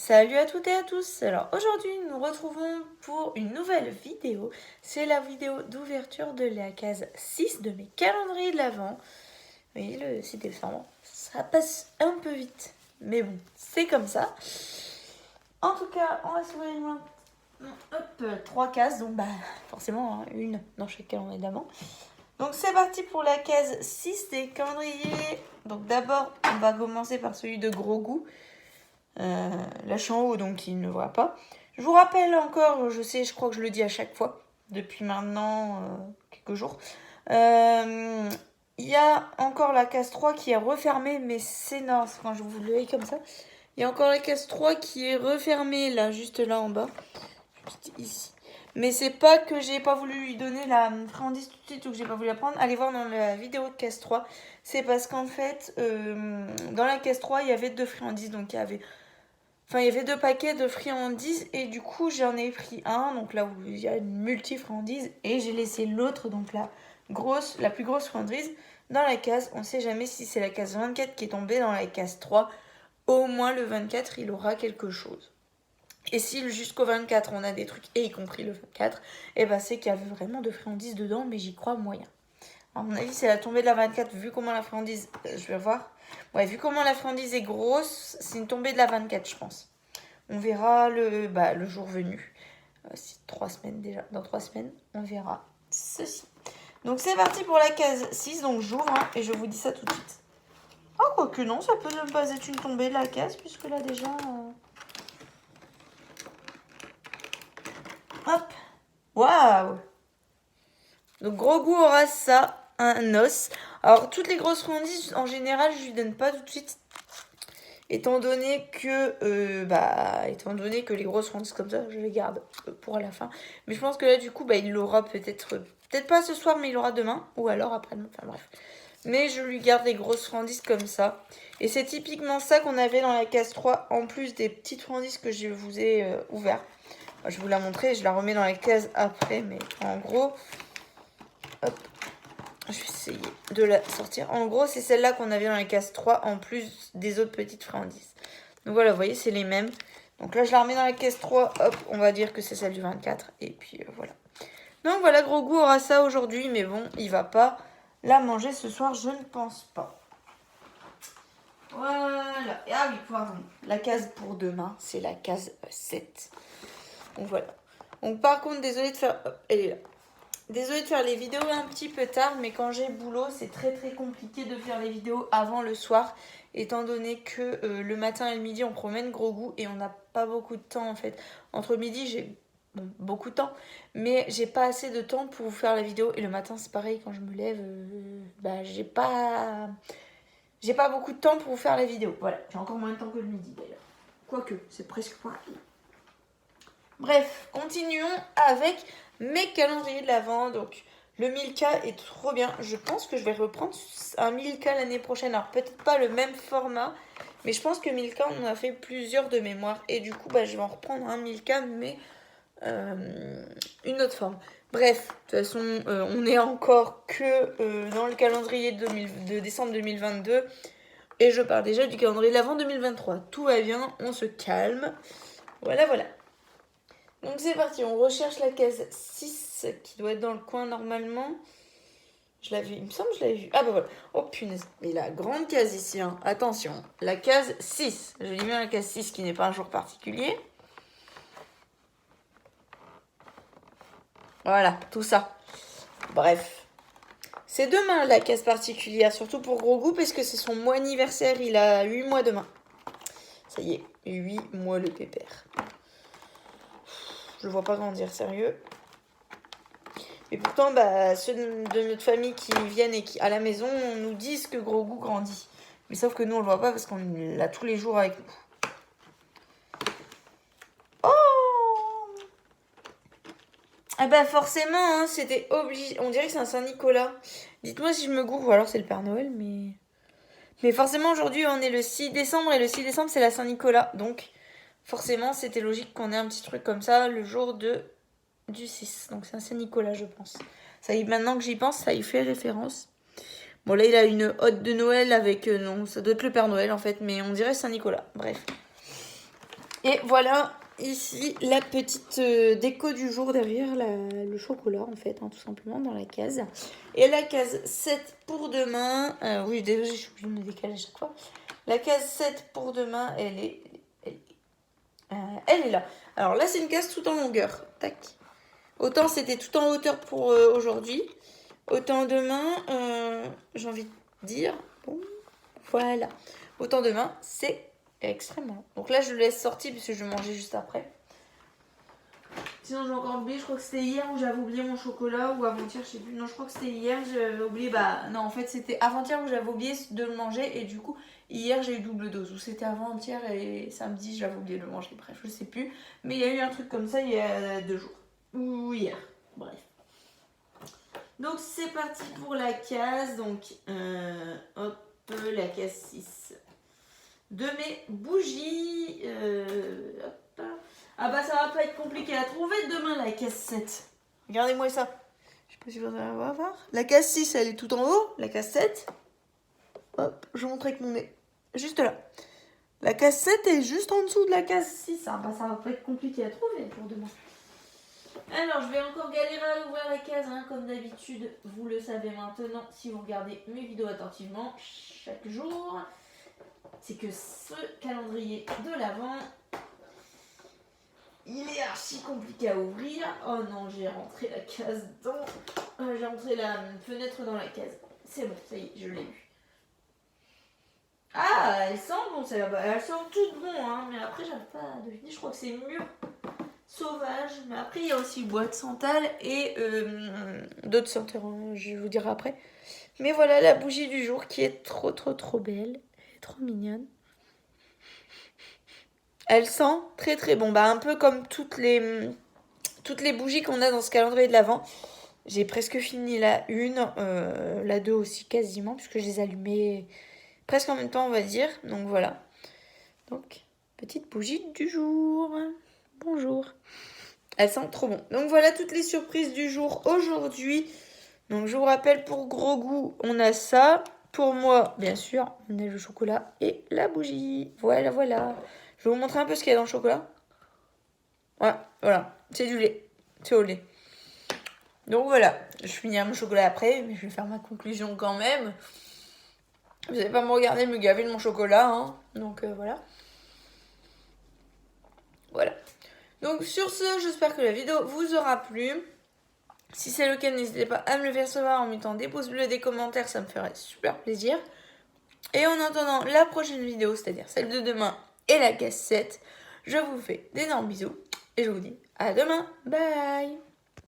Salut à toutes et à tous. Alors aujourd'hui nous nous retrouvons pour une nouvelle vidéo. C'est la vidéo d'ouverture de la case 6 de mes calendriers de l'Avent. Oui, le 6 décembre, ça passe un peu vite. Mais bon, c'est comme ça. En tout cas, on va s'ouvrir trois cases. Donc forcément une dans chaque calendrier d'Avent. Donc c'est parti pour la case 6 des calendriers. Donc d'abord, on va commencer par celui de Gros Goût. Lâche en haut, donc il ne voit pas. Je vous rappelle encore, je crois que je le dis à chaque fois, depuis maintenant quelques jours. Il y a encore la case 3 qui est refermée, mais c'est non, quand je vous le dis comme ça. Il y a encore la case 3 qui est refermée, là, juste là en bas. Juste ici. Mais c'est pas que j'ai pas voulu lui donner la friandise tout de suite ou que j'ai pas voulu la prendre. Allez voir dans la vidéo de case 3. C'est parce qu'en fait, dans la case 3, il y avait 2 friandises. Donc il y avait 2 paquets de friandises et du coup j'en ai pris un, donc là où il y a une multi-friandise, et j'ai laissé l'autre, donc la plus grosse friandise, dans la case. On ne sait jamais si c'est la case 24 qui est tombée dans la case 3. Au moins le 24 il aura quelque chose. Et si jusqu'au 24 on a des trucs, et y compris le 24, et ben c'est qu'il y avait vraiment de friandises dedans, mais j'y crois moyen. À mon avis, c'est la tombée de la 24, vu comment la friandise... je vais voir. Ouais, vu comment la friandise est grosse, c'est une tombée de la 24, je pense. On verra le jour venu. C'est 3 semaines déjà. Dans 3 semaines, on verra ceci. Donc c'est parti pour la case 6. Donc j'ouvre et je vous dis ça tout de suite. Oh, quoique non, ça peut ne pas être une tombée de la case, puisque là déjà... Hop. Waouh. Donc Gros Goût aura ça, un os. Alors toutes les grosses friandises, en général, je lui donne pas tout de suite. Étant donné que les grosses friandises comme ça, je les garde pour la fin. Mais je pense que là, du coup, il l'aura peut-être pas ce soir, mais il l'aura demain. Ou alors après-demain, enfin bref. Mais je lui garde les grosses friandises comme ça. Et c'est typiquement ça qu'on avait dans la case 3, en plus des petites friandises que je vous ai ouvertes. Je vous la montrer, je la remets dans la case après, mais en gros... Hop. Je vais essayer de la sortir. En gros, c'est celle-là qu'on avait dans la case 3, en plus des autres petites friandises. Donc voilà, vous voyez, c'est les mêmes. Donc là, je la remets dans la case 3. Hop, on va dire que c'est celle du 24. Et puis voilà. Donc voilà, Gros Goût aura ça aujourd'hui. Mais bon, il va pas la manger ce soir, je ne pense pas. Voilà. Ah oui, pardon. La case pour demain, c'est la case 7. Donc voilà. Donc par contre, désolée de faire... Hop, elle est là. Désolée de faire les vidéos un petit peu tard, mais quand j'ai boulot, c'est très très compliqué de faire les vidéos avant le soir, étant donné que le matin et le midi, on promène Gros Goût et on n'a pas beaucoup de temps en fait. Entre midi, j'ai beaucoup de temps, mais j'ai pas assez de temps pour vous faire la vidéo. Et le matin, c'est pareil, quand je me lève, j'ai pas beaucoup de temps pour vous faire la vidéo. Voilà, j'ai encore moins de temps que le midi d'ailleurs. Quoique, c'est presque pareil. Bref, continuons avec mes calendriers de l'Avent. Donc le Milka est trop bien. Je pense que je vais reprendre un Milka l'année prochaine. Alors peut-être pas le même format, mais je pense que Milka, on en a fait plusieurs de mémoire. Et du coup, je vais en reprendre un Milka, mais une autre forme. Bref, de toute façon, on est encore que dans le calendrier de décembre 2022. Et je parle déjà du calendrier de l'Avent 2023. Tout va bien, on se calme. Voilà, voilà. Donc c'est parti, on recherche la case 6 qui doit être dans le coin normalement. Je l'avais vu, il me semble que je l'avais vu. Ah voilà. Oh punaise, mais la grande case ici, hein. Attention, la case 6. Je dis bien la case 6 qui n'est pas un jour particulier. Voilà, tout ça. Bref. C'est demain la case particulière, surtout pour Gros Goût, parce que c'est son mois anniversaire, il a 8 mois demain. Ça y est, 8 mois le pépère. Je le vois pas grandir, sérieux. Et pourtant, ceux de notre famille qui viennent et qui à la maison nous disent que Gros Goût grandit. Mais sauf que nous, on le voit pas parce qu'on l'a tous les jours avec nous. Oh! Ah forcément, hein, c'était obligé. On dirait que c'est un Saint-Nicolas. Dites-moi si je me gourre ou alors c'est le Père Noël, mais... Mais forcément, aujourd'hui, on est le 6 décembre et le 6 décembre, c'est la Saint-Nicolas. Donc, forcément, c'était logique qu'on ait un petit truc comme ça le jour du 6. Donc, c'est un Saint-Nicolas, je pense. Ça y est, maintenant que j'y pense, ça y fait référence. Bon, là, il a une hotte de Noël avec... non, ça doit être le Père Noël, en fait. Mais on dirait Saint-Nicolas. Bref. Et voilà ici la petite déco du jour derrière le chocolat en fait, hein, tout simplement dans la case. Et la case 7 pour demain, oui déjà je suis obligée de me décaler à chaque fois. La case 7 pour demain, elle est là. Alors là c'est une case tout en longueur, tac. Autant c'était tout en hauteur pour aujourd'hui, autant demain, j'ai envie de dire, bon, voilà. Autant demain, c'est extrêmement. Donc là, je le laisse sortir puisque je vais manger juste après. Sinon, j'ai encore oublié, je crois que c'était hier où j'avais oublié mon chocolat ou avant-hier, je sais plus. Non, je crois que c'était hier, j'avais oublié. Bah, non, en fait, c'était avant-hier où j'avais oublié de le manger et du coup, hier, j'ai eu double dose. Ou c'était avant-hier et samedi, j'avais oublié de le manger. Bref, je sais plus. Mais il y a eu un truc comme ça il y a 2 jours. Ou hier. Bref. Donc, c'est parti pour la case. Donc, hop, la case 6. De mes bougies. Hop. Ah bah ça va pas être compliqué à trouver demain la case 7. Regardez-moi ça. Je sais pas si vous allez voir. La case 6 elle est tout en haut. La case 7. Hop, je vous montre avec mon nez. Juste là. La case 7 est juste en dessous de la case 6. Ah bah ça va pas être compliqué à trouver pour demain. Alors je vais encore galérer à ouvrir la case hein, comme d'habitude. Vous le savez maintenant si vous regardez mes vidéos attentivement chaque jour. C'est que ce calendrier de l'Avent, il est archi compliqué à ouvrir. Oh non, j'ai rentré la case dans... j'ai rentré la fenêtre dans la case. C'est bon, ça y est, je l'ai eu. Ah, elle sent bon, elle sent toutes bon, hein, mais après, j'arrive pas à deviner. Je crois que c'est mûr sauvage. Mais après, il y a aussi boîte santal et d'autres senteurs, hein, je vais vous dire après. Mais voilà la bougie du jour qui est trop belle. Elle est trop mignonne. Elle sent très très bon. Bah, un peu comme toutes les bougies qu'on a dans ce calendrier de l'Avent. J'ai presque fini la 1, la 2 aussi quasiment, puisque je les allumais presque en même temps, on va dire. Donc voilà. Donc, petite bougie du jour. Bonjour. Elle sent trop bon. Donc voilà toutes les surprises du jour aujourd'hui. Donc je vous rappelle, pour gros goût, on a ça. Pour moi, bien sûr, on a le chocolat et la bougie. Voilà, voilà. Je vais vous montrer un peu ce qu'il y a dans le chocolat. Ouais, voilà. C'est du lait. C'est au lait. Donc voilà. Je finirai mon chocolat après, mais je vais faire ma conclusion quand même. Vous n'allez pas me regarder me gaver de mon chocolat, hein. Donc voilà. Voilà. Donc sur ce, j'espère que la vidéo vous aura plu. Si c'est le cas, n'hésitez pas à me le faire savoir en mettant des pouces bleus, des commentaires, ça me ferait super plaisir. Et en attendant la prochaine vidéo, c'est-à-dire celle de demain et la cassette, je vous fais d'énormes bisous et je vous dis à demain. Bye!